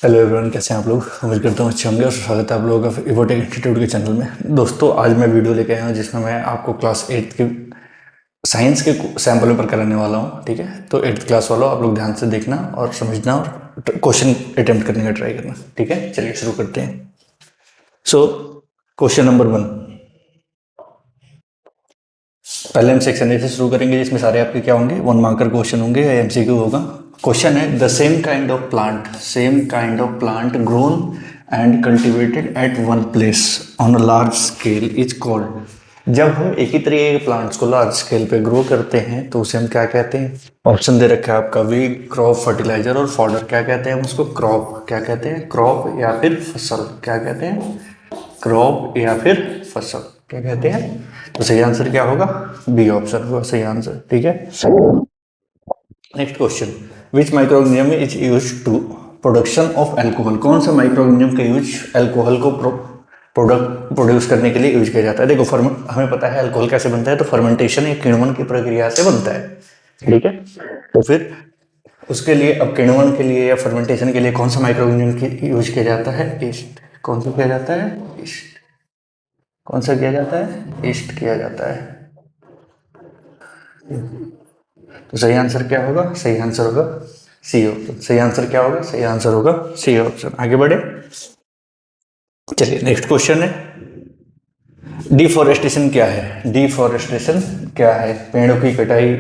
Hello everyone, कैसे हैं आप लोग। उम्मीद करता हूँ अच्छे होंगे और स्वागत है आप लोगों का इवोटेक इंस्टीट्यूट के चैनल में। दोस्तों, आज मैं वीडियो लेके आया हूँ जिसमें मैं आपको क्लास 8 के साइंस के सैम्पल पेपर कराने वाला हूँ। ठीक है, तो 8th क्लास वालों आप लोग ध्यान से देखना और समझना और क्वेश्चन अटेम्प्ट करने का ट्राई करना। ठीक है, चलिए शुरू करते हैं। सो क्वेश्चन नंबर 1, पहले हम सेक्शन ए से शुरू करेंगे जिसमें सारे आपके क्या होंगे, 1 मार्कर क्वेश्चन होंगे या एमसीक्यू होगा। क्वेश्चन है, the same kind of plant grown and cultivated at one place on a large scale is called. जब हम एक ही तरीके के प्लांट्स को लार्ज स्केल पे ग्रो करते हैं तो उसे हम क्या कहते हैं। ऑप्शन दे रखा है आपका, वीड, क्रॉप, फर्टिलाइजर और फॉडर। क्या कहते हैं हम उसको? क्रॉप। क्या कहते हैं? क्रॉप या फिर फसल। क्या कहते हैं? क्रॉप या फिर फसल। क्या कहते हैं? तो सही आंसर क्या होगा? बी ऑप्शन होगा सही आंसर। ठीक है, next question, which microorganism is use to production of alcohol. कौन सा माइक्रोऑर्गेनिज्म का यूज अल्कोहल को प्रोडक्ट प्रोड्यूस करने के लिए यूज किया जाता है। देखो, हमें पता है अल्कोहल कैसे बनता है, तो फर्मेंटेशन या किण्वन की प्रक्रिया से बनता है। ठीक है, तो फिर उसके लिए अब किण्वन के लिए या फर्मेंटेशन के लिए कौन सा माइक्रोऑर्गेनिज्म यूज किया जाता है? ईस्ट। कौन सा किया जाता है? ईस्ट। कौन सा किया जाता है? ईस्ट किया जाता है। तो सही आंसर क्या होगा? सही आंसर होगा सी ऑप्शन। सही आंसर क्या होगा? सही आंसर होगा सी ऑप्शन। आगे बढ़े, चलिए नेक्स्ट क्वेश्चन है, डिफॉरेस्टेशन क्या है? डिफॉरेस्टेशन क्या है? पेड़ों की कटाई।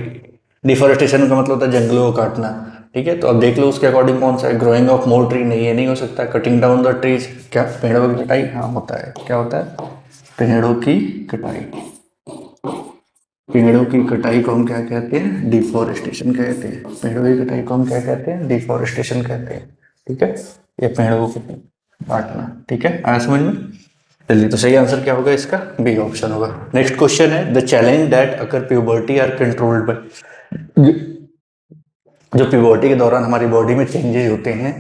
डिफॉरेस्टेशन का मतलब होता है जंगलों को काटना। ठीक है, तो अब देख लो उसके अकॉर्डिंग कौन सा है। ग्रोइंग ऑफ मोर ट्री, नहीं, ये नहीं हो सकता। कटिंग डाउन द ट्रीज, क्या पेड़ों की कटाई? हाँ होता है। क्या होता है? पेड़ों की कटाई। पेड़ों की कटाई को हम क्या कहते हैं? डिफॉरेस्टेशन कहते हैं। पेड़ों की कटाई को हम क्या कहते हैं? डिफॉरेस्टेशन कहते हैं। ठीक है, ये पेड़ों को काटना। ठीक है, आया समझ में? चलिए, तो सही आंसर क्या होगा इसका? बी ऑप्शन होगा। नेक्स्ट क्वेश्चन है, the challenge that occur puberty are controlled by. जो प्यूबर्टी के दौरान हमारी बॉडी में चेंजेस होते हैं,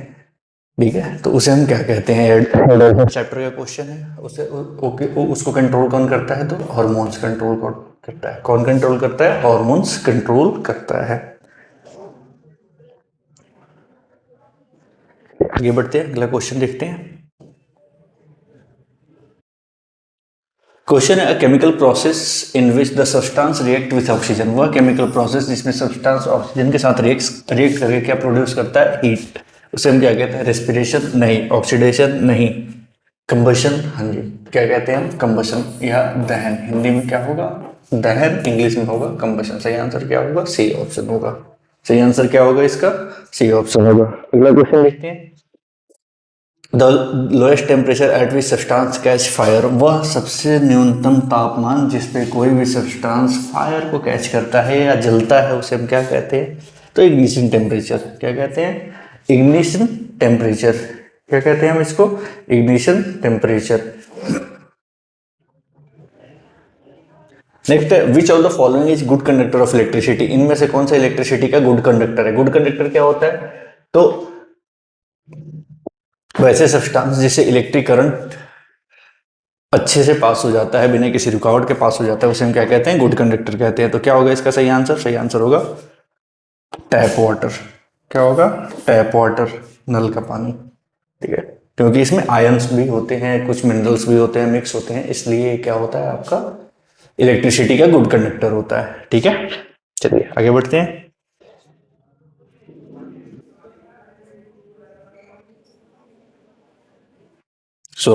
ठीक है, तो उसे हम क्या कहते हैं? चैप्टर का क्वेश्चन है। उसे ओके, उसको कंट्रोल कौन करता है? तो हार्मोन्स कंट्रोल करता है। कौन कंट्रोल करता है? हार्मोन्स कंट्रोल करता है। आगे बढ़ते हैं, अगला क्वेश्चन देखते हैं। क्वेश्चन है, chemical process in which the substance react with oxygen. वह केमिकल प्रोसेस जिसमें सब्सटेंस ऑक्सीजन के साथ रिएक्ट करके क्या प्रोड्यूस करता है? हीट। उसे हम क्या कहते हैं? रेस्पिरेशन? नहीं। ऑक्सीडेशन? नहीं। कंबशन? हाँ जी। क्या कहते हैं हम? कंबशन या दहन। हिंदी में क्या होगा? दहन। इंग्लिश में होगा कंबशन। सही आंसर क्या होगा? सी ऑप्शन होगा। सही आंसर क्या होगा इसका? सी ऑप्शन होगा। अगला क्वेश्चन देखते हैं, the lowest temperature at which substance catch fire. वह सबसे न्यूनतम तापमान जिस पे कोई भी सब्सटेंस फायर को कैच करता है या जलता है उसे हम क्या कहते हैं? तो इग्निशन टेम्परेचर। क्या कहते हैं? Ignition temperature. क्या कहते हैं हम इसको? Ignition temperature. नेक्स्ट है, which of the following is good conductor of electricity. इनमें से कौन सा इलेक्ट्रिसिटी का गुड कंडक्टर है? गुड कंडक्टर क्या होता है? तो वैसे सब्सटेंस जिसे इलेक्ट्रिक करंट अच्छे से पास हो जाता है, बिना किसी रुकावट के पास हो जाता है, उसे हम क्या कहते हैं? गुड कंडक्टर कहते हैं। तो क्या होगा इसका सही आंसर? सही आंसर होगा टैप वाटर। क्या होगा? टैप वाटर, नल का पानी। ठीक है, क्योंकि इसमें आयंस भी होते हैं, कुछ मिनरल्स भी होते हैं, मिक्स होते हैं, इसलिए क्या होता है आपका इलेक्ट्रिसिटी का गुड कंडक्टर होता है। ठीक है, चलिए आगे बढ़ते हैं। सो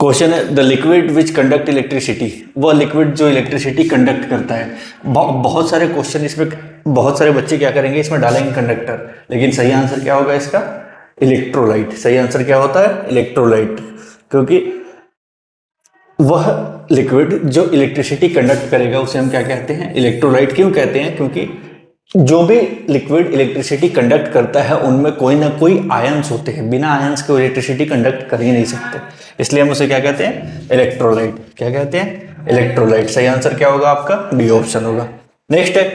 क्वेश्चन है, the liquid which conduct electricity. वह लिक्विड जो इलेक्ट्रिसिटी कंडक्ट करता है। बहुत सारे क्वेश्चन इसमें, बहुत सारे बच्चे क्या करेंगे इसमें डालेंगे कंडक्टर, लेकिन सही आंसर क्या होगा इसका? इलेक्ट्रोलाइट। सही आंसर क्या होता है? इलेक्ट्रोलाइट, क्योंकि वह लिक्विड जो इलेक्ट्रिसिटी कंडक्ट करेगा उसे हम क्या कहते हैं? इलेक्ट्रोलाइट। क्यों कहते हैं? क्योंकि जो भी लिक्विड इलेक्ट्रिसिटी कंडक्ट करता है उनमें कोई ना कोई आयंस होते हैं, बिना आयंस के इलेक्ट्रिसिटी कंडक्ट कर ही नहीं सकते, इसलिए हम उसे क्या कहते हैं? इलेक्ट्रोलाइट। क्या कहते हैं? इलेक्ट्रोलाइट। सही आंसर क्या होगा आपका? बी ऑप्शन होगा। नेक्स्ट है,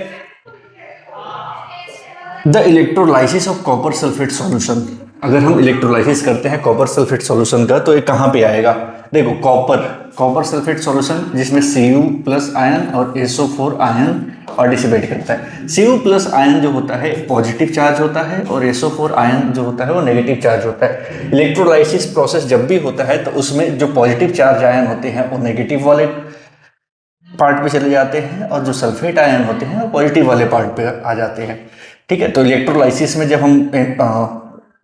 the electrolysis of copper sulphate solution. अगर हम इलेक्ट्रोलाइसिस करते हैं कॉपर सल्फेट सॉल्यूशन का तो ये कहाँ पे आएगा? देखो, कॉपर सल्फेट सॉल्यूशन जिसमें Cu+ आयन और SO4 आयन पार्टिसिपेट करता है। Cu प्लस आयन जो होता है पॉजिटिव चार्ज होता है और SO4 आयन जो होता है वो नेगेटिव चार्ज होता है। इलेक्ट्रोलाइसिस प्रोसेस जब भी होता है तो उसमें जो पॉजिटिव चार्ज आयन होते हैं वो नेगेटिव वाले पार्ट पे चले जाते हैं और जो सल्फेट आयन होते हैं वो पॉजिटिव वाले पार्ट पे आ जाते हैं। ठीक है, तो इलेक्ट्रोलाइसिस में जब हम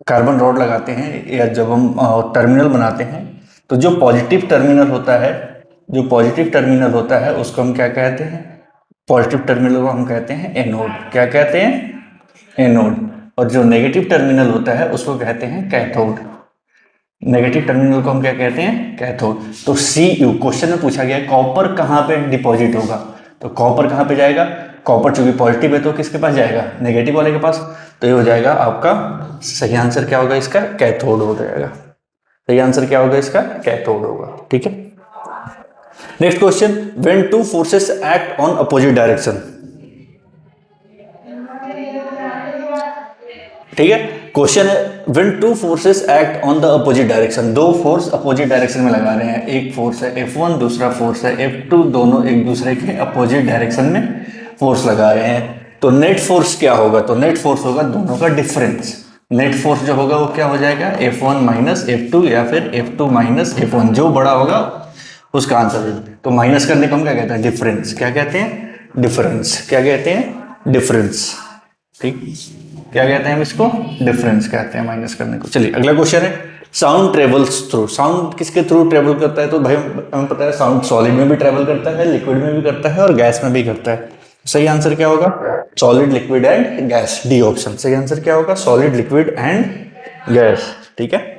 कार्बन रॉड लगाते हैं या जब हम टर्मिनल बनाते हैं तो जो पॉजिटिव टर्मिनल होता है उसको हम क्या कहते हैं, पॉजिटिव टर्मिनल को हम कहते हैं एनोड। क्या कहते हैं? एनोड। और जो नेगेटिव टर्मिनल होता है उसको कहते हैं कैथोड। नेगेटिव टर्मिनल को हम क्या कहते हैं? कैथोड। तो Cu क्वेश्चन में पूछा गया कॉपर कहाँ पे डिपॉजिट होगा, तो कॉपर कहाँ पे जाएगा? कॉपर चूंकि पॉजिटिव है तो किसके पास जाएगा? नेगेटिव वाले के पास। तो ये हो जाएगा आपका सही आंसर क्या होगा इसका? कैथोड हो जाएगा। सही आंसर क्या होगा इसका? कैथोड होगा। ठीक है, next question, when two forces act on opposite direction. ठीक है, क्वेश्चन है when two forces act on the opposite direction. दो फोर्स अपोजिट डायरेक्शन में लगा रहे हैं, एक फोर्स है F1, दूसरा फोर्स है F2, दोनों एक दूसरे के अपोजिट डायरेक्शन में फोर्स लगा रहे हैं। तो नेट फोर्स क्या होगा? तो नेट फोर्स होगा दोनों का डिफरेंस। नेट फोर्स जो होगा वो क्या हो जाएगा? F1 माइनस F2 या फिर F2 माइनस F1, जो बड़ा होगा उसका आंसर। तो माइनस करने को हम क्या कहते हैं? डिफरेंस। क्या कहते हैं? डिफरेंस। क्या कहते हैं? डिफरेंस। ठीक, क्या कहते हैं हम इसको? डिफरेंस कहते हैं माइनस करने को। चलिए अगला क्वेश्चन है, साउंड ट्रेवल्स थ्रू। साउंड किसके थ्रू ट्रेवल करता है? तो भाई हमें पता है साउंड सॉलिड में भी ट्रेवल करता है, लिक्विड में भी करता है और गैस में भी करता है। सही आंसर क्या होगा? Solid, liquid and gas. D option सही आंसर क्या होगा? Solid, liquid and gas. ठीक है,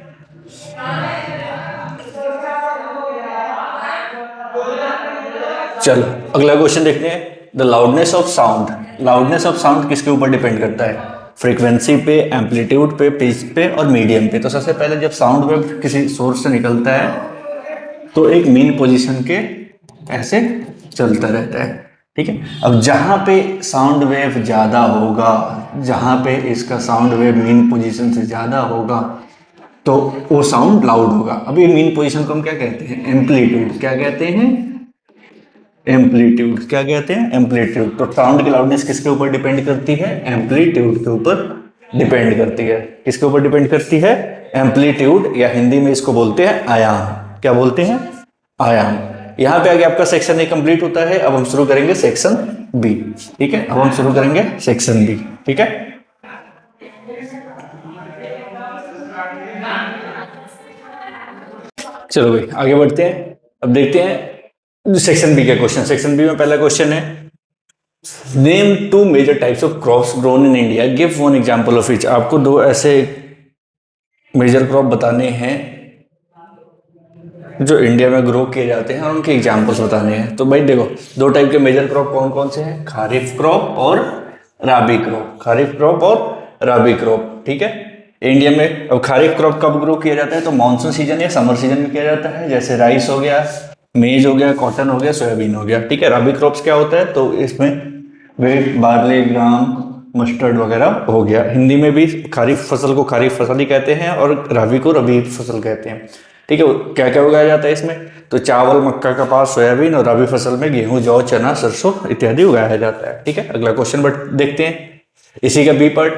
चलो अगला क्वेश्चन देखते हैं, the loudness of sound. Loudness of sound किसके ऊपर डिपेंड करता है? फ्रीक्वेंसी पे, एम्पलीट्यूड पे, पिच पे और मीडियम पे। तो सबसे पहले जब साउंड वेव किसी सोर्स से निकलता है तो एक मीन पोजीशन के ऐसे चलता रहता है। ठीक है, अब जहां पे साउंड वेव ज्यादा होगा, जहां पे इसका साउंड वेव मीन पोजीशन से ज्यादा होगा तो वो साउंड लाउड होगा। अब ये मीन पोजीशन को हम क्या कहते हैं? एम्पलीट्यूड। क्या कहते हैं? एम्पलीट्यूड। क्या कहते हैं? एम्पलीट्यूड। तो साउंड की लाउडनेस किसके ऊपर डिपेंड करती है? एम्पलीट्यूड के ऊपर डिपेंड करती है। किसके ऊपर डिपेंड करती है? एम्पलीट्यूड, या हिंदी में इसको बोलते हैं आयाम। क्या बोलते हैं? आयाम। यहां पे आगे आपका सेक्शन ए कंप्लीट होता है। अब हम शुरू करेंगे सेक्शन बी। ठीक है, अब हम शुरू करेंगे सेक्शन बी। ठीक है, चलो भाई आगे बढ़ते हैं। अब देखते हैं सेक्शन बी का क्वेश्चन। सेक्शन बी में पहला क्वेश्चन है, name two major types of crops grown in India, give one example of each. आपको दो ऐसे मेजर क्रॉप बताने हैं जो इंडिया में ग्रो किए जाते हैं और उनके एग्जांपल्स बताने हैं। तो भाई देखो, दो टाइप के मेजर क्रॉप कौन कौन से हैं? खारिफ क्रॉप और राबी क्रॉप। खारिफ क्रॉप और राबी क्रॉप। ठीक है, इंडिया में अब खारिफ क्रॉप कब ग्रो किया जाता है? तो मानसून सीजन या समर सीजन में किया जाता है, जैसे राइस हो गया, मेज हो गया, कॉटन हो गया, सोयाबीन हो गया। ठीक है, राबी क्रॉप्स क्या होता है? तो इसमें वेट, बार्ले, ग्राम, मस्टर्ड वगैरह हो गया। हिंदी में भी खरीफ फसल को खरीफ फसल ही कहते हैं और रबी को रबी फसल कहते हैं। ठीक है, क्या क्या उगाया जाता है इसमें? तो चावल, मक्का, कपास, सोयाबीन और रबी फसल में गेहूं, जौ, चना, सरसों इत्यादि उगाया जाता है। ठीक है, अगला क्वेश्चन बट देखते हैं इसी का बी पार्ट।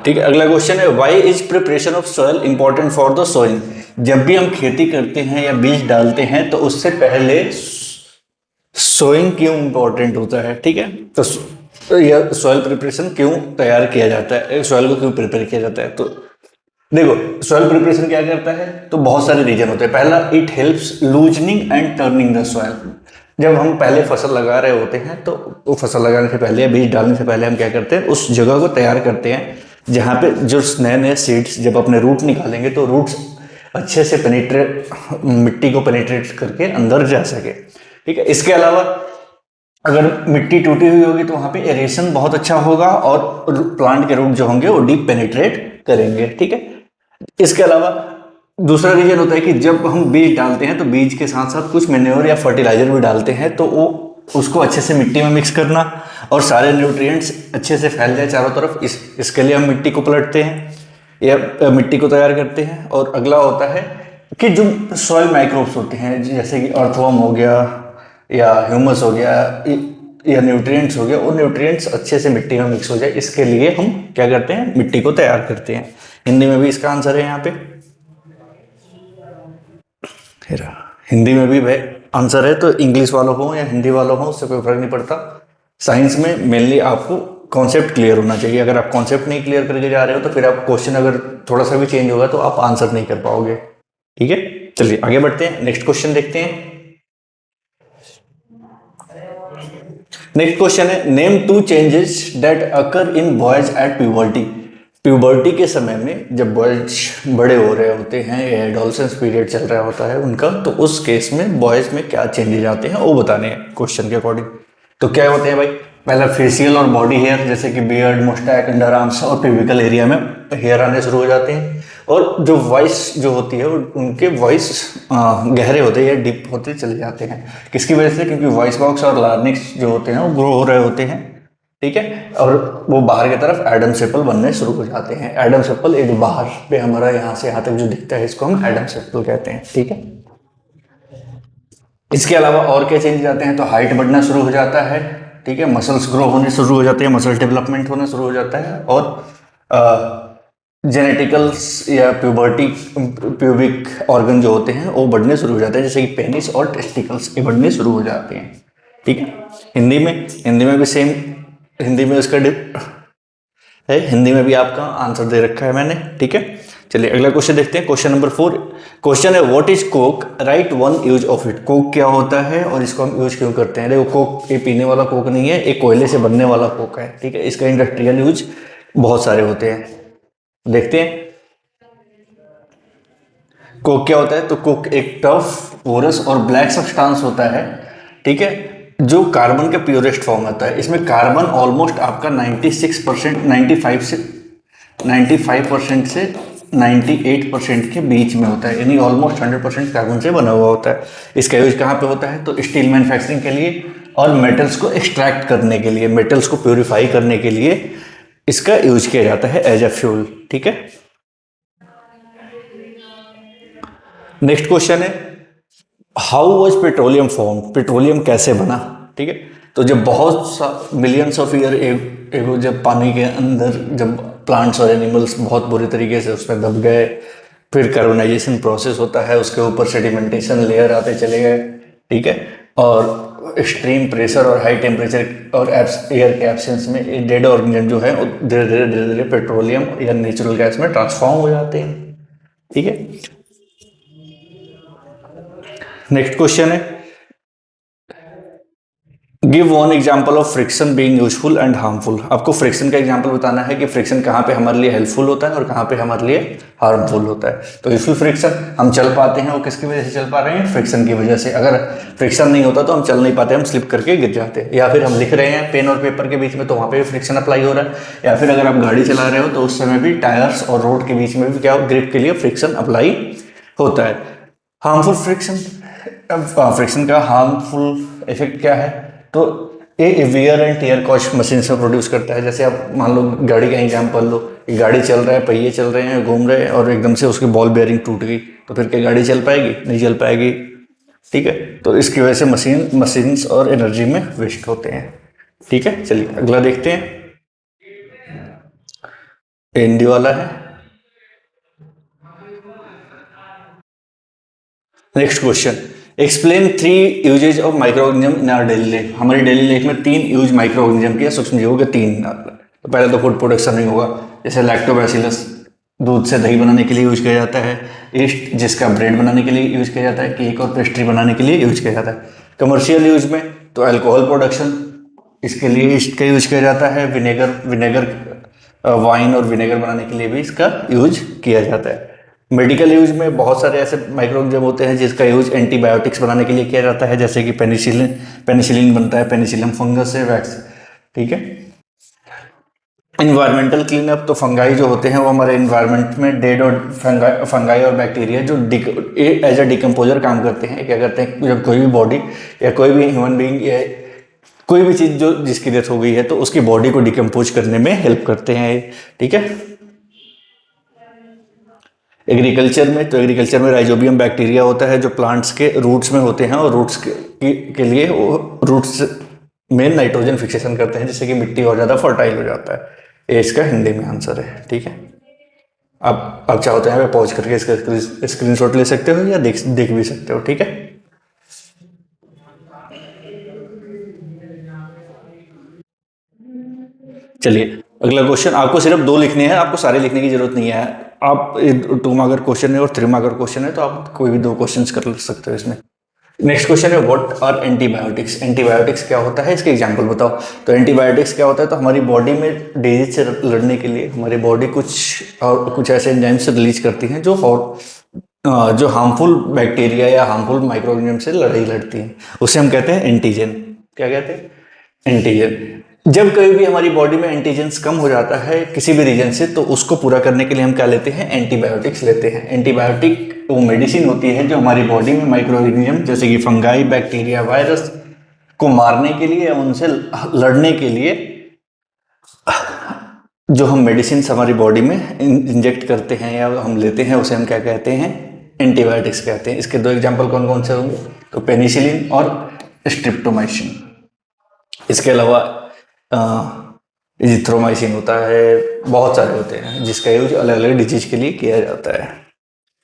ठीक है, अगला क्वेश्चन है, why is preparation of soil important for the sowing. जब भी हम खेती करते हैं या बीज डालते हैं तो उससे पहले सोइंग क्यों इंपॉर्टेंट होता है? ठीक है, तो यह सॉइल प्रिपरेशन क्यों तैयार किया जाता है, सॉइल को क्यों प्रिपेयर किया जाता है? तो देखो, सॉइल प्रिपरेशन क्या करता है? तो बहुत सारे रीजन होते हैं। पहला, it helps loosening and turning the soil. जब हम पहले फसल लगा रहे होते हैं तो वो फसल लगाने से पहले या बीज डालने से पहले हम क्या करते हैं? उस जगह को तैयार करते हैं जहाँ पे जो नए नए सीड्स जब अपने रूट निकालेंगे तो रूट्स अच्छे से मिट्टी को पेनिट्रेट करके अंदर जा सके। ठीक है, इसके अलावा अगर मिट्टी टूटी हुई होगी तो वहां पे एरेशन बहुत अच्छा होगा और प्लांट के रूट जो होंगे वो डीप पेनिट्रेट करेंगे। ठीक है, इसके अलावा दूसरा रीजन होता है कि जब हम बीज डालते हैं तो बीज के साथ साथ कुछ मैन्योर या फर्टिलाइजर भी डालते हैं, तो वो उसको अच्छे से मिट्टी में मिक्स करना और सारे न्यूट्रिएंट्स अच्छे से फैल जाए चारों तरफ, इसके लिए हम मिट्टी को पलटते हैं। या मिट्टी को तैयार करते हैं। और अगला होता है कि जो सॉइल माइक्रोब्स होते हैं, जैसे कि अर्थवर्म हो गया या ह्यूमस हो गया या न्यूट्रिएंट्स हो गया, वो न्यूट्रिएंट्स अच्छे से मिट्टी में मिक्स हो जाए, इसके लिए हम क्या करते हैं, मिट्टी को तैयार करते हैं। हिंदी में भी इसका आंसर है यहाँ पे, हिंदी में भी भाई आंसर है। तो इंग्लिश वालों हो या हिंदी वालों हो, उससे कोई फर्क नहीं पड़ता। साइंस में मेनली आपको कॉन्सेप्ट क्लियर होना चाहिए। अगर आप कॉन्सेप्ट नहीं क्लियर करके जा रहे हो तो फिर आप क्वेश्चन अगर थोड़ा सा भी चेंज होगा तो आप आंसर नहीं कर पाओगे। ठीक है, चलिए आगे बढ़ते हैं, नेक्स्ट क्वेश्चन देखते हैं। नेक्स्ट क्वेश्चन है, name 2 changes that occur in boys at puberty. Puberty के समय में जब बॉयज बड़े हो रहे होते हैं या एडोलसेंस पीरियड चल रहा होता है उनका, तो उस केस में बॉयज में क्या चेंजेस आते हैं वो बताने हैं क्वेश्चन के अकॉर्डिंग। तो क्या होते हैं भाई, पहला फेशियल और बॉडी हेयर, जैसे कि बियर्ड, मुस्टैक, अंडर आर्म्स और पिविकल एरिया में हेयर आने शुरू हो जाते हैं। और जो वॉइस जो होती है उनके वॉइस गहरे होते हैं या डीप होते चले जाते हैं। किसकी वजह से, क्योंकि वॉइस बॉक्स और लार्निक्स जो होते हैं वो ग्रो हो रहे होते हैं। ठीक है, और वो बाहर की तरफ एडम सेपल बनने शुरू हो जाते हैं। एडम सेपल एक बाहर पे हमारा यहाँ से यहाँ तक जो दिखता है इसको हम एडम सेपल कहते हैं। ठीक है, इसके अलावा और क्या चेंज आते हैं, तो हाइट बढ़ना शुरू हो जाता है। ठीक है, मसल्स ग्रो होने शुरू हो जाते हैं, मसल डेवलपमेंट होना शुरू हो जाता है। और जेनेटिकल्स या प्यूबिक ऑर्गन जो होते हैं वो बढ़ने शुरू हो जाते हैं, जैसे कि पेनिस और टेस्टिकल्स ये बढ़ने शुरू हो जाते हैं। ठीक है, हिंदी में भी सेम, हिंदी में उसका है, हिंदी में भी आपका आंसर दे रखा है मैंने। ठीक है, चलिए अगला क्वेश्चन देखते हैं, क्वेश्चन नंबर 4। क्वेश्चन है, what is Coke, right one use of it. Coke क्या होता है और इसको हम यूज क्यों करते हैं। देखो, कोक ये पीने वाला कोक नहीं है, एक कोयले से बनने वाला कोक है। ठीक है, इसका इंडस्ट्रियल यूज बहुत सारे होते हैं, देखते हैं। कोक क्या होता है, तो कोक एक टफ, पोरस और ब्लैक सब्सटेंस होता है। ठीक है, जो कार्बन का प्योरेस्ट फॉर्म होता है। इसमें कार्बन ऑलमोस्ट आपका 96%, 95% से 98% के बीच में होता है, यानी ऑलमोस्ट 100% कार्बन से बना हुआ होता है। इसका यूज कहाँ पे होता है, तो स्टील मैन्युफैक्चरिंग के लिए और मेटल्स को एक्सट्रैक्ट करने के लिए, मेटल्स को प्योरीफाई करने के लिए इसका यूज किया जाता है एज ए फ्यूल। ठीक है, नेक्स्ट क्वेश्चन है, how was petroleum form. Petroleum कैसे बना। ठीक है, तो जब बहुत मिलियंस ऑफ ईयर एगो जब पानी के अंदर जब प्लांट्स और एनिमल्स बहुत बुरी तरीके से उसमें दब गए, फिर कार्बनाइजेशन प्रोसेस होता है, उसके ऊपर सेडिमेंटेशन लेयर आते चले गए। ठीक है, और एक्सट्रीम प्रेशर और हाई टेम्परेचर और एयर के एब्सेंस में डेड ऑर्गेनिज्म जो है धीरे धीरे पेट्रोलियम या नेचुरल गैस में ट्रांसफॉर्म हो जाते हैं। ठीक है, नेक्स्ट क्वेश्चन है, give one example of friction being useful and harmful. आपको फ्रिक्शन का एग्जाम्पल बताना है कि फ्रिक्शन कहाँ पे हमारे लिए हेल्पफुल होता है और कहाँ पे हमारे लिए हार्मफुल होता है। तो यूजफुल फ्रिक्शन, हम चल पाते हैं वो किसकी वजह से चल पा रहे हैं, फ्रिक्शन की वजह से। अगर फ्रिक्शन नहीं होता तो हम चल नहीं पाते, हम स्लिप करके गिर जाते हैं। या फिर हम लिख रहे हैं पेन और पेपर के बीच में, तो वहाँ पे भी फ्रिक्शन अप्लाई हो रहा है। या फिर अगर आप गाड़ी चला रहे हो तो उस समय भी टायर्स और रोड के बीच में भी क्या ग्रिप के लिए फ्रिक्शन अप्लाई होता है। हार्मफुल फ्रिक्शन का हार्मफुल इफेक्ट क्या है, तो ये wear and tear cost machine से प्रोड्यूस करता है। जैसे आप मान लो गाड़ी का एग्जाम्पल लो, गाड़ी चल रहा है, पहिए चल रहे हैं, घूम रहे हैं और एकदम से उसकी बॉल बेयरिंग टूट गई, तो फिर क्या गाड़ी चल पाएगी, नहीं चल पाएगी। ठीक है, तो इसकी वजह से मशीन्स और एनर्जी में वेस्ट होते हैं। ठीक है, चलिए अगला देखते हैं, हिंदी वाला है। Next question, explain 3 uses of micro organism in our daily life. हमारी डेली लाइफ में 3 यूज माइक्रो ऑर्गेनिज्म के, सूक्ष्म जीवों के 3। तो पहले तो फूड प्रोडक्शन नहीं होगा, जैसे लैक्टोबैसिलस दूध से दही बनाने के लिए यूज किया जाता है, ईस्ट जिसका ब्रेड बनाने के लिए यूज किया जाता है, केक और पेस्ट्री बनाने के लिए यूज किया जाता है। कमर्शियल यूज में तो अल्कोहल प्रोडक्शन, इसके लिए ईस्ट का यूज किया जाता है। विनेगर वाइन और विनेगर बनाने के लिए भी इसका यूज किया जाता है। मेडिकल यूज में बहुत सारे ऐसे माइक्रो ऑर्गेनिज्म होते हैं जिसका यूज एंटीबायोटिक्स बनाने के लिए किया जाता है, जैसे कि पेनिसिलिन बनता है, पेनिसिलियम फंगस से वैक्स। ठीक है, इन्वायरमेंटल क्लीन अप, तो फंगाई जो होते हैं वो हमारे इन्वायरमेंट में डेड और फंगाई और बैक्टीरिया जो एज अ डिकम्पोजर काम करते हैं। क्या करते हैं, जब कोई भी बॉडी या कोई भी ह्यूमन बीइंग या कोई भी चीज़ जो जिसकी डेथ हो गई है तो उसकी बॉडी को डिकम्पोज करने में हेल्प करते हैं। ठीक है, एग्रीकल्चर में, तो एग्रीकल्चर में राइजोबियम बैक्टीरिया होता है जो प्लांट्स के रूट्स में होते हैं, और रूट्स के लिए वो रूट्स में नाइट्रोजन फिक्सेशन करते हैं जिससे कि मिट्टी और ज़्यादा फर्टाइल हो जाता है। ये इसका हिंदी में आंसर है। ठीक है, आप चाहो तो यहाँ पे पॉज करके इसका स्क्रीनशॉट ले सकते हो या देख भी सकते हो। ठीक है, चलिए अगला क्वेश्चन। आपको सिर्फ 2 लिखने हैं, आपको सारे लिखने की जरूरत नहीं है। आप 2 मार्कर क्वेश्चन है और 3 मार्कर क्वेश्चन है, तो आप कोई भी 2 क्वेश्चन कर सकते हो इसमें। नेक्स्ट क्वेश्चन है व्हाट आर एंटीबायोटिक्स। एंटीबायोटिक्स क्या होता है, इसके एग्जांपल बताओ। तो एंटीबायोटिक्स क्या होता है, तो हमारी बॉडी में डिजीज से लड़ने के लिए हमारी बॉडी कुछ ऐसे एंजाइम्स रिलीज करती हैं जो हार्मफुल बैक्टीरिया या हार्मफुल माइक्रो ऑर्गेनिज्म से लड़ाई लड़ती हैं, उसे हम कहते हैं एंटीजन। क्या कहते हैं, एंटीजन। जब कभी भी हमारी बॉडी में एंटीजेंस कम हो जाता है किसी भी रीजन से, तो उसको पूरा करने के लिए हम क्या लेते हैं, एंटीबायोटिक्स लेते हैं। एंटीबायोटिक वो मेडिसिन होती है जो हमारी बॉडी में माइक्रो ऑर्गेनिज्म जैसे कि फंगाई, बैक्टीरिया, वायरस को मारने के लिए या उनसे लड़ने के लिए जो हम मेडिसिन हमारी बॉडी में इंजेक्ट करते हैं या हम लेते हैं, उसे हम क्या कहते हैं, एंटीबायोटिक्स कहते हैं। इसके 2 एग्जाम्पल कौन कौन से होंगे, तो पेनिसिलिन और स्ट्रिप्टोमाइसिन। इसके अलावा इजिथ्रोमाइसिन होता है, बहुत सारे होते हैं जिसका यूज अलग अलग डिजीज के लिए किया जाता है।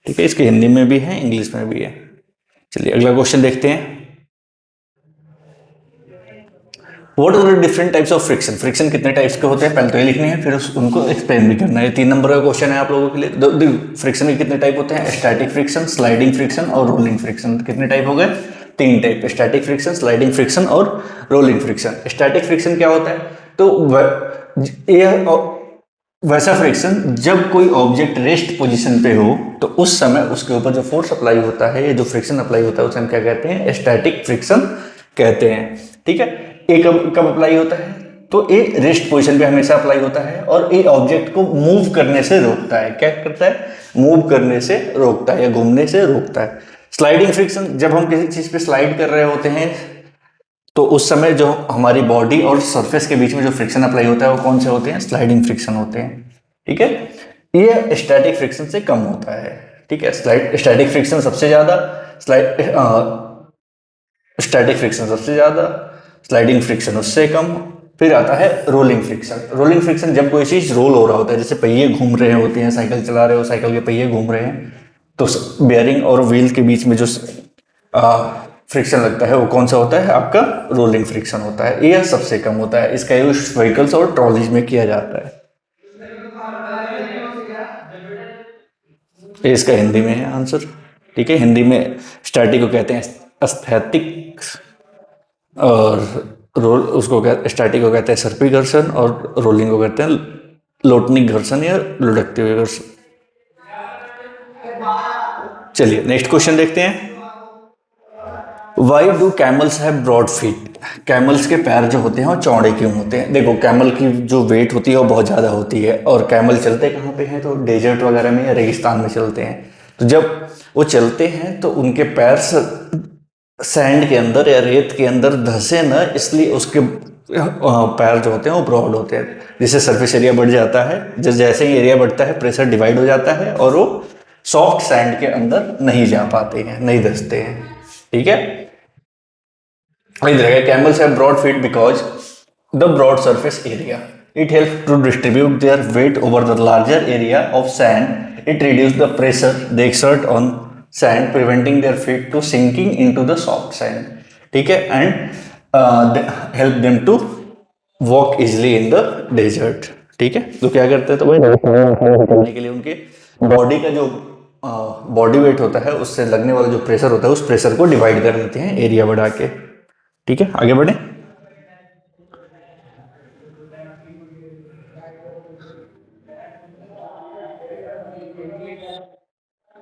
ठीक है, इसके हिंदी में भी है, इंग्लिश में भी है। चलिए अगला क्वेश्चन देखते हैं। What are the different types of friction. Friction कितने टाइप्स के होते हैं, पहले तो ये लिखने हैं, फिर उनको एक्सप्लेन भी करना है। 3 नंबर का क्वेश्चन है आप लोगों के लिए। फ्रिक्शन के कितने टाइप होते हैं, स्टैटिक फ्रिक्शन, स्लाइडिंग फ्रिक्शन और रोलिंग फ्रिक्शन। कितने टाइप हो गए, 3 type, static friction, sliding friction और रोलिंग फ्रिक्शन। स्टैटिक फ्रिक्शन क्या होता है, तो यह वैसा फ्रिक्शन जब कोई ऑब्जेक्ट रेस्ट पोजीशन पे हो तो उस समय उसके ऊपर जो फोर्स अप्लाई होता है, ये जो फ्रिक्शन अप्लाई होता है, उसे हम क्या कहते हैं, स्टैटिक फ्रिक्शन कहते हैं। ठीक है, ये कब अप्लाई होता है, तो ये रेस्ट पोजीशन पे हमेशा अप्लाई होता है और ये ऑब्जेक्ट को मूव करने से रोकता है। क्या करता है, मूव करने से रोकता है या घूमने से रोकता है। स्लाइडिंग फ्रिक्शन, जब हम किसी चीज पे स्लाइड कर रहे होते हैं तो उस समय जो हमारी बॉडी और सरफेस के बीच में जो फ्रिक्शन अप्लाई होता है वो कौन से होते हैं, स्लाइडिंग फ्रिक्शन होते हैं। ठीक है, ये स्टैटिक फ्रिक्शन से कम होता है। ठीक है, स्टैटिक फ्रिक्शन सबसे ज्यादा, स्टैटिक फ्रिक्शन सबसे ज्यादा, स्लाइडिंग फ्रिक्शन उससे कम, फिर आता है रोलिंग फ्रिक्शन। रोलिंग फ्रिक्शन जब कोई चीज रोल हो रहा होता है, जैसे पहिए घूम रहे होते हैं, साइकिल चला रहे हो, साइकिल के पहिए घूम रहे हैं, तो बेयरिंग और व्हील के बीच में जो फ्रिक्शन लगता है वो कौन सा होता है, आपका रोलिंग फ्रिक्शन होता है। यह सबसे कम होता है। इसका यूज व्हीकल्स और ट्रॉलीज में किया जाता है। ये इसका हिंदी में है आंसर। ठीक है, हिंदी में स्टैटिक को कहते हैं एस्थेटिक और उसको स्टैटिक को कहते हैं सर्पी घर्षण और रोलिंग को कहते हैं लोटनिक घर्षण या लुढ़कते हुए घर्षण। चलिए नेक्स्ट क्वेश्चन देखते हैं। Why do camels have broad feet. Camels के पैर जो होते हैं वो चौड़े क्यों होते हैं। देखो कैमल की जो वेट होती है वो बहुत ज़्यादा होती है, और कैमल चलते कहाँ पे हैं, तो डेजर्ट वगैरह में या रेगिस्तान में चलते हैं। तो जब वो चलते हैं तो उनके पैर सैंड के अंदर या रेत के अंदर धंसे ना, इसलिए उसके पैर जो होते हैं वो ब्रॉड होते हैं, जिससे सरफेस एरिया बढ़ जाता है। जैसे ही एरिया बढ़ता है प्रेशर डिवाइड हो जाता है और वो सॉफ्ट सैंड के अंदर नहीं जा पाते हैं, नहीं धंसते हैं। ठीक है, camels have broad feet because the broad surface area, it helps to distribute their weight over the larger area of sand. It reduces the pressure they exert on sand, preventing their feet to sinking into the soft sand. ठीक है, and help them to walk easily in the desert. ठीक है, तो क्या करते हैं, तो वही करने के लिए उनके बॉडी का जो बॉडी वेट होता है उससे लगने वाला जो प्रेशर होता है उस प्रेशर को डिवाइड कर देते हैं एरिया बढ़ा के। ठीक है, आगे बढ़े।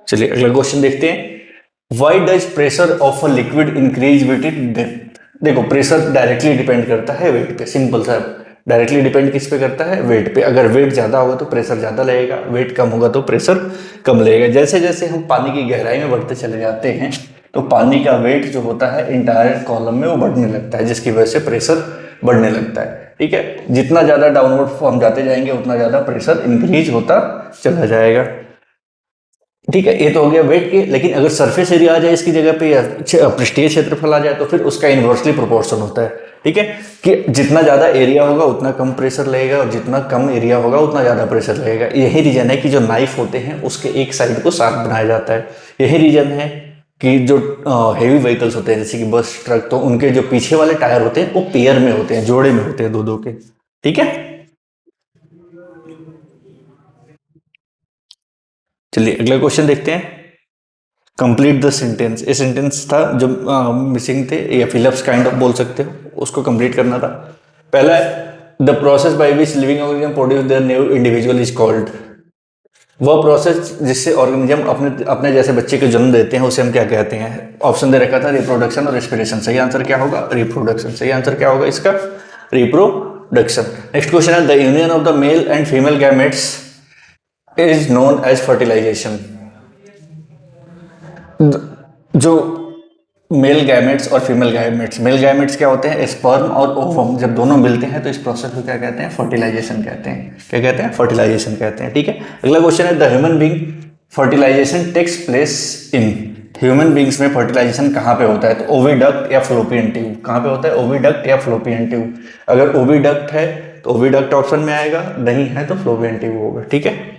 चलिए अगला क्वेश्चन देखते हैं। Why does pressure of a liquid increase with it depth. देखो प्रेशर डायरेक्टली डिपेंड करता है वेट पे, सिंपल सा। डायरेक्टली डिपेंड किस पे करता है, वेट पे। अगर वेट ज्यादा होगा तो प्रेशर ज्यादा लगेगा, वेट कम होगा तो प्रेशर कम लगेगा। जैसे जैसे हम पानी की गहराई में बढ़ते चले जाते हैं तो पानी का वेट जो होता है इंटायर कॉलम में वो बढ़ने लगता है, जिसकी वजह से प्रेशर बढ़ने लगता है। ठीक है, जितना ज्यादा डाउनवर्ड हम जाते जाएंगे उतना ज्यादा प्रेशर इंक्रीज होता चला जाएगा। ठीक है, ये तो हो गया वेट के। लेकिन अगर सरफेस एरिया आ जाए इसकी जगह पे या पृष्ठीय क्षेत्रफल आ जाए तो फिर उसका इन्वर्सली प्रोपोर्शन होता है। ठीक है, कि जितना ज्यादा एरिया होगा उतना कम प्रेशर लगेगा और जितना कम एरिया होगा उतना ज्यादा प्रेशर लगेगा। यही रीजन है कि जो नाइफ होते हैं उसके एक साइड को शार्प बनाया जाता है। यही रीजन है कि जो हेवी व्हीकल्स होते हैं जैसे कि बस ट्रक, तो उनके जो पीछे वाले टायर होते हैं वो पेयर में होते हैं, जोड़े में होते हैं, दो दो के। ठीक है, चलिए अगला क्वेश्चन देखते हैं। Complete the sentence. ये सेंटेंस था जो मिसिंग थे या फिलअप्स काइंड ऑफ बोल सकते हो, उसको कंप्लीट करना था। पहला है the process by which living organism produce their new individual is called. वह प्रोसेस जिससे ऑर्गेनिज्म अपने अपने जैसे बच्चे को जन्म देते हैं उसे हम क्या कहते हैं। ऑप्शन दे रखा था रिप्रोडक्शन और रेस्पिरेशन। सही आंसर क्या होगा? रिप्रोडक्शन। सही आंसर क्या होगा इसका? रिप्रोडक्शन। नेक्स्ट क्वेश्चन है the union of the male and female gametes is known as fertilisation. जो मेल गैमेट्स और फीमेल गैमेट्स, मेल गैमेट्स क्या होते हैं? स्पर्म और ओवम जब दोनों मिलते हैं तो इस प्रोसेस को क्या कहते हैं? फर्टिलाइजेशन कहते हैं। क्या कहते हैं? फर्टिलाइजेशन कहते हैं। ठीक है, अगला क्वेश्चन है the human being fertilisation takes place in. Human beings में फर्टिलाइजेशन कहाँ पे होता है? तो ओविडक्ट या फ्लोपियन ट्यूब। कहाँ पे होता है? ओविडक्ट या फ्लोपियन ट्यूब। अगर ओविडक्ट है तो ओविडक्ट ऑप्शन में आएगा, नहीं है तो फ्लोपियन ट्यूब होगा। ठीक है,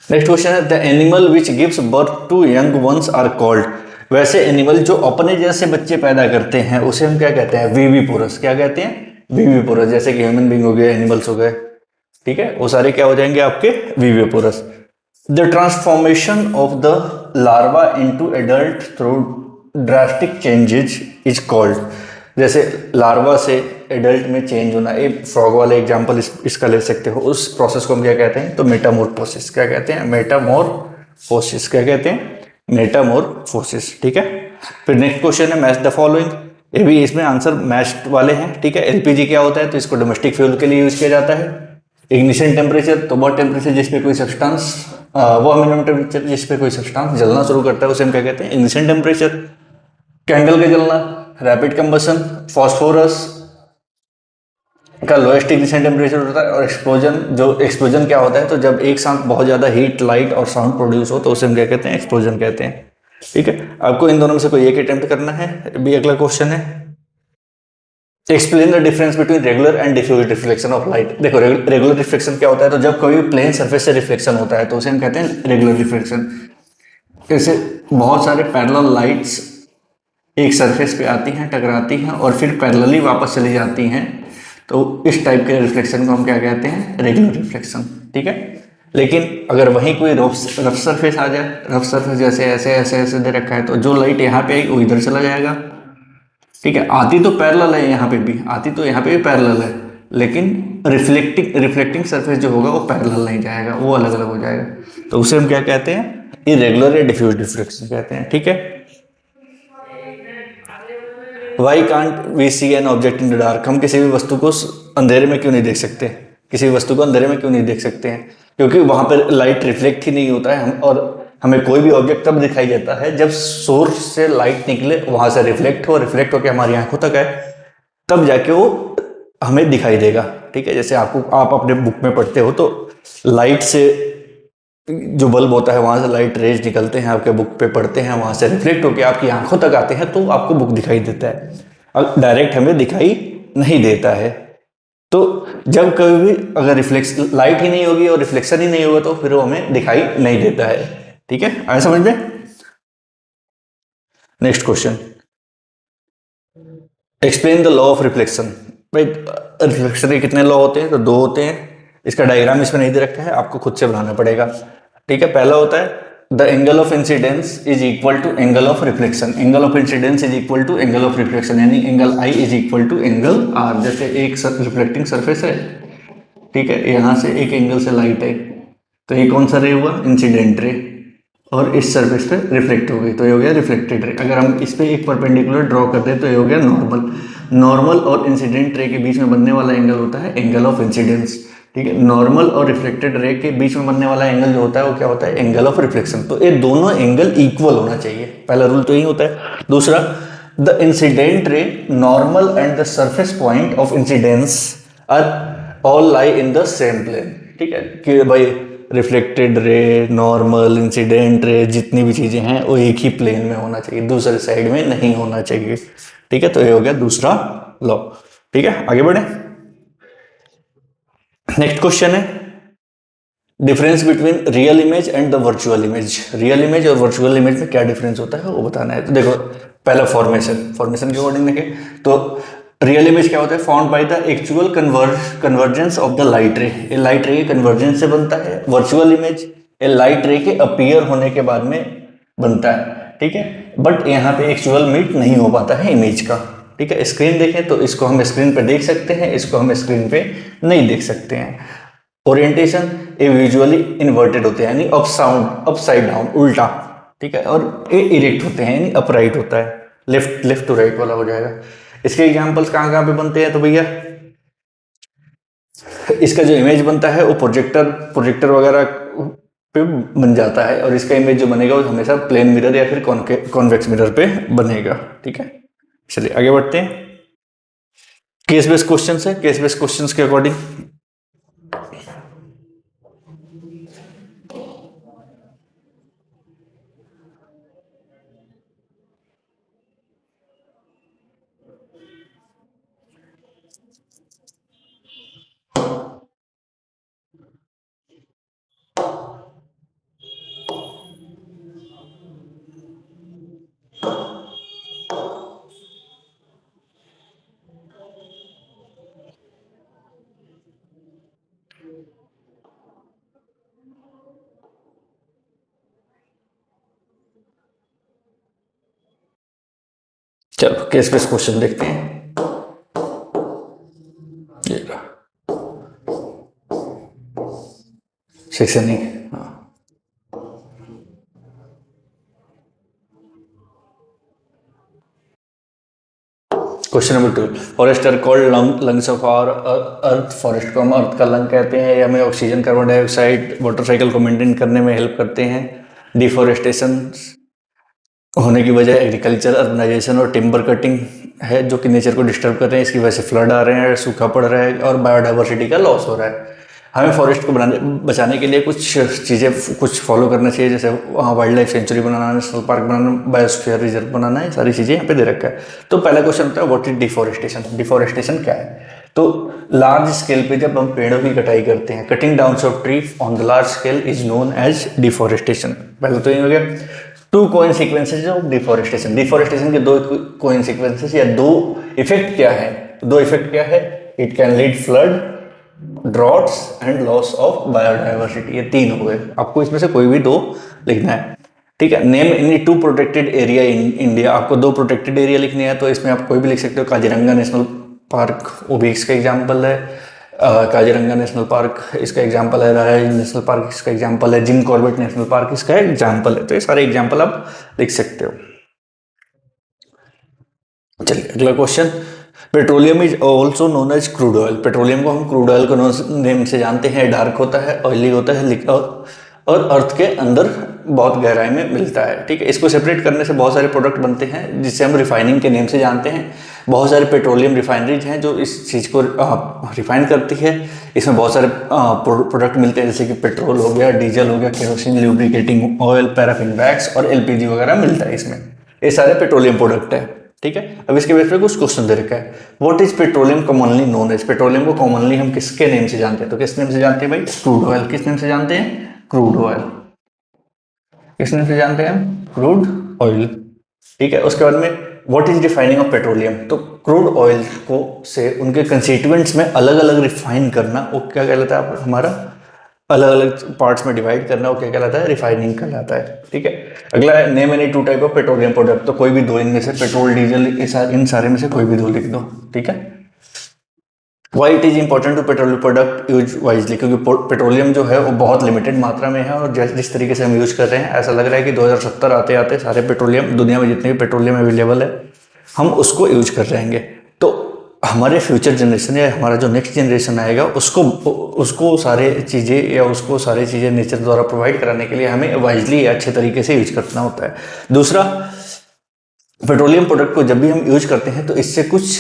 नेक्स्ट क्वेश्चन है the animal which gives birth to young ones are called. वैसे एनिमल जो अपने जैसे बच्चे पैदा करते हैं उसे हम क्या कहते हैं? विविपोरस। क्या कहते हैं? विविपोरस। जैसे कि ह्यूमन बींग हो गए, एनिमल्स हो गए, ठीक है, वो सारे क्या हो जाएंगे आपके? Viviparous. The transformation of the larva into adult through drastic changes is called. जैसे लार्वा से एडल्ट में चेंज होना, एक फ्रॉग वाले एग्जांपल इसका ले सकते हो। उस प्रोसेस को हम क्या कहते हैं? तो मेटामोर्फोसिस। क्या कहते हैं? मेटामोर्फोसिस। क्या कहते हैं? मेटामोर्फोसिस। ठीक है, फिर नेक्स्ट क्वेश्चन है मैच द फॉलोइंग। ये भी इसमें आंसर मैच्ड वाले हैं। ठीक है, एलपीजी क्या होता है? तो इसको डोमेस्टिक फ्यूल के लिए यूज किया जाता है। इग्निशन टेम्परेचर, तो वह टेम्परेचर जिसपे कोई सब्सटेंस, वह मिनिमम टेम्परेचर जिसपे कोई सब्सटेंस जलना शुरू करता है उसे हम क्या कहते हैं? Ignition temperature. कैंडल का जलना, रैपिड कंबशन। फॉस्फोरस का लोएस्ट इग्निशन टेम्परेचर होता है। और एक्सप्लोजन, जो एक्सप्लोजन क्या होता है? तो जब एक साथ बहुत ज्यादा हीट, लाइट और साउंड प्रोड्यूस हो तो उसे हम क्या कहते हैं? एक्सप्लोजन कहते हैं। ठीक है, आपको इन दोनों में से कोई एक अटेम्प्ट करना है। भी अगला क्वेश्चन है explain the difference between regular and diffuse reflection of light. देखो रेगुलर रिफ्लेक्शन क्या होता है? तो जब कोई प्लेन सरफेस से रिफ्लेक्शन होता है तो उसे हम कहते हैं रेगुलर रिफ्लेक्शन। जैसे बहुत सारे पैरेलल लाइट्स एक सरफेस पे आती हैं, टकराती हैं और फिर पैरेलली वापस चली जाती हैं, तो इस टाइप के रिफ्लेक्शन को हम क्या कहते हैं? Regular reflection. ठीक है, लेकिन अगर वहीं कोई रफ सरफेस आ जाए, रफ सरफेस जैसे ऐसे ऐसे ऐसे दे रखा है, तो जो लाइट यहाँ पे आई वो इधर चला जाएगा। ठीक है, आती तो पैरेलल है, यहाँ पे भी आती तो यहाँ पे भी पैरेलल है, लेकिन रिफ्लेक्टिंग सरफेस जो होगा वो पैरेलल नहीं जाएगा, वो अलग अलग हो जाएगा। तो उसे हम क्या कहते हैं? इरेगुलर या डिफ्यूज रिफ्लेक्शन कहते हैं। ठीक है, why can't we see an object in the dark. हम किसी भी वस्तु को अंधेरे में क्यों नहीं देख सकते? किसी भी वस्तु को अंधेरे में क्यों नहीं देख सकते हैं? क्योंकि वहां पर लाइट रिफ्लेक्ट ही नहीं होता है। और हमें कोई भी ऑब्जेक्ट तब दिखाई देता है जब सोर्स से लाइट निकले, वहां से रिफ्लेक्ट होकर हमारी आंखों तक आए, तब जाके वो हमें दिखाई देगा। ठीक है, जैसे आप अपने बुक में पढ़ते हो तो लाइट से, जो बल्ब होता है वहां से लाइट रेज निकलते हैं, आपके बुक पे पड़ते हैं, वहां से रिफ्लेक्ट होकर आपकी आंखों तक आते हैं, तो आपको बुक दिखाई देता है। और डायरेक्ट हमें दिखाई नहीं देता है। तो जब कभी भी अगर रिफ्लेक्स लाइट ही नहीं होगी और रिफ्लेक्शन ही नहीं होगा तो फिर वो हमें दिखाई नहीं देता है। ठीक है, आया समझ में? Next question explain the law of reflection. भाई रिफ्लेक्शन के कितने लॉ होते हैं? तो दो होते हैं। इसका डायग्राम इसमें नहीं दे रखा है, आपको खुद से बनाना पड़ेगा। ठीक है, पहला होता है the angle of incidence is equal to angle of reflection. Angle of incidence is equal to angle of reflection, यानी angle I is equal to angle R. जैसे एक रिफ्लेक्टिंग सरफेस है, ठीक है, यहाँ से एक एंगल से लाइट है, तो ये कौन सा रे हुआ? इंसिडेंट रे, और इस सरफेस पे रिफ्लेक्ट हो गई तो ये हो गया रिफ्लेक्टेड रे। अगर हम इस पे एक परपेंडिकुलर ड्रॉ कर दें तो ये हो गया नॉर्मल। नॉर्मल और इंसिडेंट रे के बीच में बनने वाला एंगल होता है एंगल ऑफ इंसिडेंस। ठीक है, नॉर्मल और रिफ्लेक्टेड रे के बीच में बनने वाला एंगल जो होता है वो क्या होता है? Angle of reflection. तो ये दोनों एंगल इक्वल होना चाहिए, पहला रूल तो यही होता है। दूसरा, the incident ray, normal and the surface point of incidence are all lie in the same plane. ठीक है, कि भाई reflected ray, normal, incident ray, जितनी भी चीज़ें हैं वो एक ही प्लेन में होना चाहिए, दूसरे साइड में नहीं होना चाहिए। ठीक है, तो ये हो गया दूसरा लॉ। ठीक है, आगे बढ़े। नेक्स्ट क्वेश्चन है difference between real image and the virtual image. Real image और वर्चुअल इमेज में क्या डिफरेंस होता है वो बताना है। तो देखो, पहला फॉर्मेशन के अकॉर्डिंग देखें तो रियल इमेज क्या होता है, found by the actual convergence of the light रे, ये लाइट रे के कन्वर्जेंस से बनता है। वर्चुअल इमेज ये लाइट रे के अपीयर होने के बाद में बनता है। ठीक है, बट यहाँ पे एक्चुअल मीट नहीं हो पाता है इमेज का। ठीक है, स्क्रीन देखें तो इसको हम स्क्रीन पे देख सकते हैं, इसको हम स्क्रीन पे नहीं देख सकते हैं। ओरिएंटेशन ये विजुअली इन्वर्टेड होते हैं, यानी अप साउंड अपसाइड डाउन, उल्टा। ठीक है, और ये इरेक्ट होते हैं, यानी अपराइट होता है, लेफ्ट टू राइट वाला हो जाएगा। इसके एग्जांपल्स कहाँ कहाँ पे बनते हैं, तो भैया इसका जो इमेज बनता है वो प्रोजेक्टर वगैरह पे बन जाता है, और इसका इमेज जो बनेगा वो हमेशा प्लेन मिरर या फिर कॉन्वेक्स मिरर पे बनेगा। ठीक है, चलिए आगे बढ़ते हैं। केस बेस्ड क्वेश्चन है, केस बेस्ड क्वेश्चन के अकॉर्डिंग चलो केस बेस्ड क्वेश्चन देखते हैं। सेक्शन ही, हाँ। Question number 2, forest are called lungs of our earth. Forest को हम अर्थ का लंग कहते हैं, या हमें oxygen, carbon dioxide, water cycle को मेंटेन करने में हेल्प करते हैं। डिफॉरेस्टेशन होने की वजह एग्रीकल्चर, अर्बनाइजेशन और टिम्बर कटिंग है, जो कि नेचर को डिस्टर्ब कर रहे हैं। इसकी वजह से फ्लड आ रहे हैं, सूखा पड़ रहा है और बायोडाइवर्सिटी का लॉस हो रहा है। हमें फॉरेस्ट को बचाने के लिए कुछ चीज़ें कुछ फॉलो करना चाहिए, जैसे वहाँ वाइल्ड लाइफ सेंचुरी बनाना, नेशनल पार्क बनाना, बायोस्फीयर रिजर्व बनाना है, सारी चीज़ें यहाँ पे दे रखा है। तो पहला क्वेश्चन होता है व्हाट इज डिफॉरेस्टेशन। डिफॉरेस्टेशन क्या है, तो लार्ज स्केल पे जब हम पेड़ों की कटाई करते हैं, cutting down of tree on the large scale is known as deforestation. पहले तो ये हो गया two consequences of deforestation. Deforestation के दो कोइंसिक्वेंसेज या दो इफेक्ट क्या है, दो इफेक्ट क्या है, it can lead flood, droughts and loss of biodiversity. ये तीन हो गए, आपको इसमें से कोई भी दो लिखना है। ठीक है, name any two protected area in India. आपको दो प्रोटेक्टेड एरिया लिखने हैं, तो इसमें आप कोई भी लिख सकते हो। काजीरंगा नेशनल पार्क वो भी इसका एग्जाम्पल है, काजीरंगा नेशनल पार्क इसका एग्जाम्पल है, राय नेशनल पार्क इसका एग्जाम्पल है, जिम कॉर्बेट नेशनल पार्क इसका एग्जाम्पल है। तो ये सारे एग्जाम्पल आप लिख सकते हो। चलिए अगला question, petroleum is also known as crude oil. Petroleum को हम क्रूड ऑयल के नेम से जानते हैं। डार्क होता है, ऑयली होता है, और अर्थ के अंदर बहुत गहराई में मिलता है। ठीक है, इसको सेपरेट करने से बहुत सारे प्रोडक्ट बनते हैं, जिससे हम रिफाइनिंग के नेम से जानते हैं। बहुत सारे पेट्रोलियम रिफाइनरीज हैं जो इस चीज़ को रिफाइन करती है। इसमें बहुत सारे प्रोडक्ट मिलते हैं, जैसे कि पेट्रोल हो गया, डीजल हो गया, kerosene, lubricating oil, paraffin wax और एलपीजी वगैरह मिलता है इसमें। ये सारे पेट्रोलियम प्रोडक्ट है। ठीक है, अब इसके बेस पे कुछ क्वेश्चन दे रखा है, what is petroleum commonly known as. Petroleum को कॉमनली हम किसके नेम से जानते हैं, तो किस नेम से जानते हैं भाई, क्रूड ऑयल। किस नेम से जानते हैं, क्रूड ऑयल। किस नेम से जानते हैं हम, क्रूड ऑयल। ठीक है, उसके बाद में what is refining of petroleum, तो क्रूड ऑयल को से उनके कंस्टिट्यूएंट्स में अलग अलग रिफाइन करना, वो क्या कहलाता है हमारा, अलग अलग पार्ट्स में डिवाइड करना, वो क्या कहलाता है, रिफाइनिंग कहलाता है। ठीक है, अगला है name any two type of petroleum product. तो कोई भी दो इनमें से, पेट्रोल, डीजल, इन सारे में से कोई भी दो लिख दो। ठीक है, why it is important to petroleum product use wisely, क्योंकि पेट्रोलियम जो है वो बहुत लिमिटेड मात्रा में है, और जिस तरीके से हम यूज कर रहे हैं, ऐसा लग रहा है कि 2070 आते आते सारे पेट्रोलियम, दुनिया में जितने भी पेट्रोलियम अवेलेबल है, हम उसको यूज कर रहेंगे। तो हमारे फ्यूचर जनरेशन या हमारा जो नेक्स्ट जनरेशन आएगा, उसको सारे चीज़ें नेचर द्वारा प्रोवाइड कराने के लिए हमें वाइजली अच्छे तरीके से यूज करना होता है। दूसरा, पेट्रोलियम प्रोडक्ट को जब भी हम यूज करते हैं तो इससे कुछ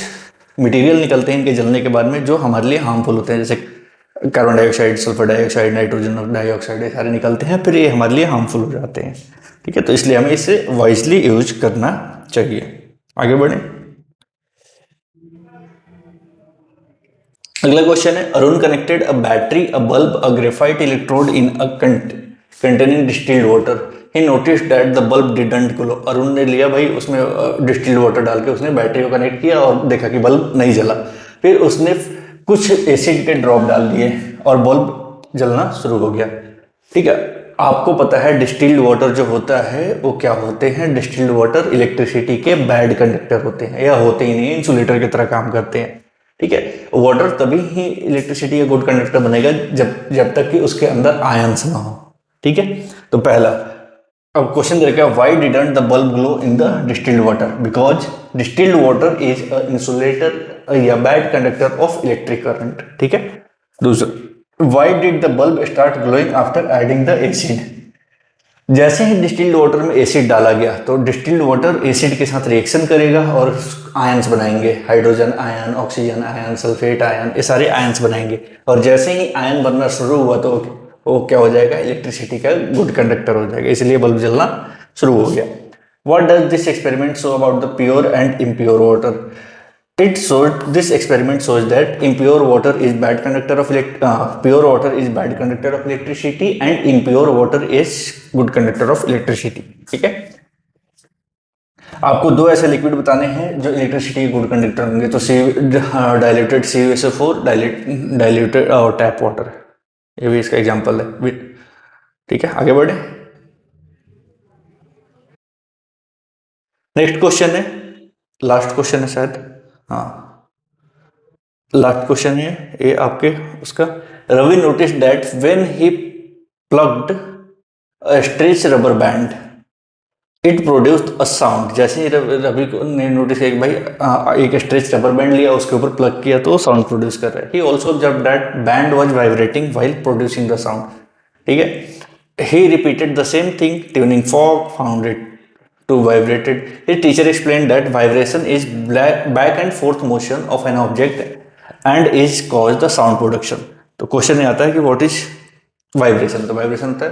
मटेरियल निकलते हैं इनके जलने के बाद में, जो हमारे लिए हार्मफुल होते हैं, जैसे carbon dioxide, sulphur dioxide, nitrogen dioxide, ये सारे निकलते हैं, फिर ये हमारे लिए हार्मफुल हो जाते हैं। ठीक है, तो इसलिए हमें इसे वाइजली यूज करना चाहिए। आगे बढ़े। अगला क्वेश्चन है, Arun connected a battery, a bulb, a graphite electrode in a containing distilled water, he notice that the bulb didn't glow. Arun ने लिया भाई, उसमें डिस्टिल्ड वाटर डाल के उसने बैटरी को कनेक्ट किया और देखा कि बल्ब नहीं जला। फिर उसने कुछ एसिड के ड्रॉप डाल दिए और बल्ब जलना शुरू हो गया। ठीक है, आपको पता है डिस्टिल्ड वाटर जो होता है वो क्या होते हैं, डिस्टिल्ड वाटर इलेक्ट्रिसिटी के बैड कंडक्टर होते हैं, या होते ही नहीं, इंसुलेटर की तरह काम करते हैं। ठीक है, वाटर तभी ही इलेक्ट्रिसिटी का गुड कंडक्टर बनेगा जब तक कि उसके अंदर आयंस ना हो। ठीक है, तो पहला, अब क्वेश्चन दे रखा है, why didn't the bulb glow in the distilled water, because distilled water is a insulator या bad conductor of electric current. ठीक है, दूसरा, why did the bulb start glowing after adding the acid, जैसे ही distilled water में acid डाला गया तो डिस्टिल्ड वाटर एसिड के साथ रिएक्शन करेगा और आयंस बनाएंगे, hydrogen ion, oxygen ion, sulphate ion, ये सारे आयंस बनाएंगे। और जैसे ही आयन बनना शुरू हुआ तो वो क्या हो जाएगा, इलेक्ट्रिसिटी का गुड कंडक्टर हो जाएगा, इसलिए बल्ब जलना शुरू हो गया। What does this experiment show about the pure and impure water, this experiment shows that impure water is bad conductor of pure water is bad conductor of electricity and impure water is good conductor of electricity। ठीक है, आपको दो ऐसे liquid बताने हैं जो electricity के good conductor होंगे, तो डाइल्यूटेड CuSO4, डाइल्यूटेड और टैप वाटर, ये भी इसका एग्जांपल है। ठीक है, आगे बढ़े। नेक्स्ट क्वेश्चन है, लास्ट क्वेश्चन है शायद, हाँ लास्ट क्वेश्चन है ये आपके उसका। Ravi notice that when he plugged a stretch rubber band it produced a sound, जैसे ही रवि ने नोटिस किया कि भाई एक स्ट्रेच रबर बैंड लिया, उसके ऊपर प्लग किया तो साउंड प्रोड्यूस कर रहा है। He also observe that band was vibrating while producing the sound. ठीक है, he repeated the same thing, tuning fork found it to vibrated. His teacher explained that vibration is back and forth motion of an object and is caused the sound production। तो question ये आता है कि what is vibration, तो vibration होता है,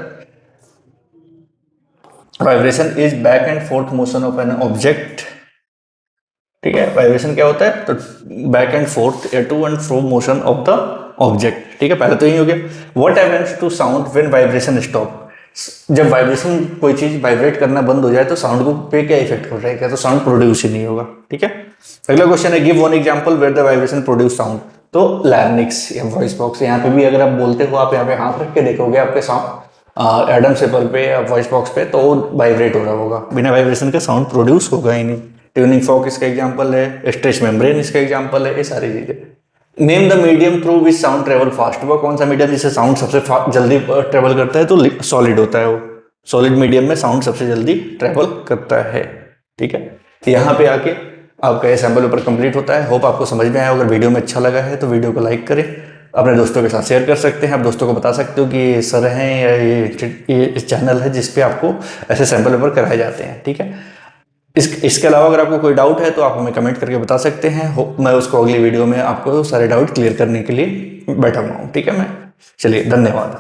vibration is back and forth motion of an object. ठीक है, वाइब्रेशन क्या होता है, तो बैक एंड फोर्थ या to and fro motion of the object. ठीक है, पहले तो यही हो गया। What happens to sound when vibration stop, जब वाइब्रेशन कोई चीज वाइब्रेट करना बंद हो जाए तो साउंड को पे क्या इफेक्ट हो जाएगा, तो साउंड प्रोड्यूस ही नहीं होगा। ठीक है, अगला क्वेश्चन है, give one example where the vibration produce sound, तो लैरिंक्स या वॉइस बॉक्स, यहाँ पे भी अगर आप बोलते हो, आप यहाँ पे हाथ रख के देखोगे आपके साउंड एडम सेपल पे या वॉइस बॉक्स पे, तो वो वाइब्रेट हो रहा होगा, बिना वाइब्रेशन का साउंड प्रोड्यूस होगा ही नहीं। ट्यूनिंग फॉर्क इसका एग्जांपल है, स्ट्रेच मेम्ब्रेन इसका एग्जांपल है, ये सारी चीजें। Name the medium through which sound travel fast, वो कौन सा मीडियम जिससे साउंड सबसे जल्दी ट्रेवल करता है, तो सॉलिड होता है वो, सॉलिड मीडियम में साउंड सबसे जल्दी ट्रेवल करता है। ठीक है, यहाँ पे आके आपका ये सैम्पल पेपर कंप्लीट होता है। होप आपको समझ में आया। अगर वीडियो में अच्छा लगा है तो वीडियो को लाइक करें, अपने दोस्तों के साथ शेयर कर सकते हैं। आप दोस्तों को बता सकते हो कि ये सर हैं या ये चैनल है जिसपे आपको ऐसे सैम्पल पेपर कराए जाते हैं। ठीक है, इसके अलावा अगर आपको कोई डाउट है तो आप हमें कमेंट करके बता सकते हैं। मैं उसको अगली वीडियो में आपको सारे डाउट क्लियर करने के लिए बैठा हुआ हूँ। ठीक है, मैं चलिए, धन्यवाद।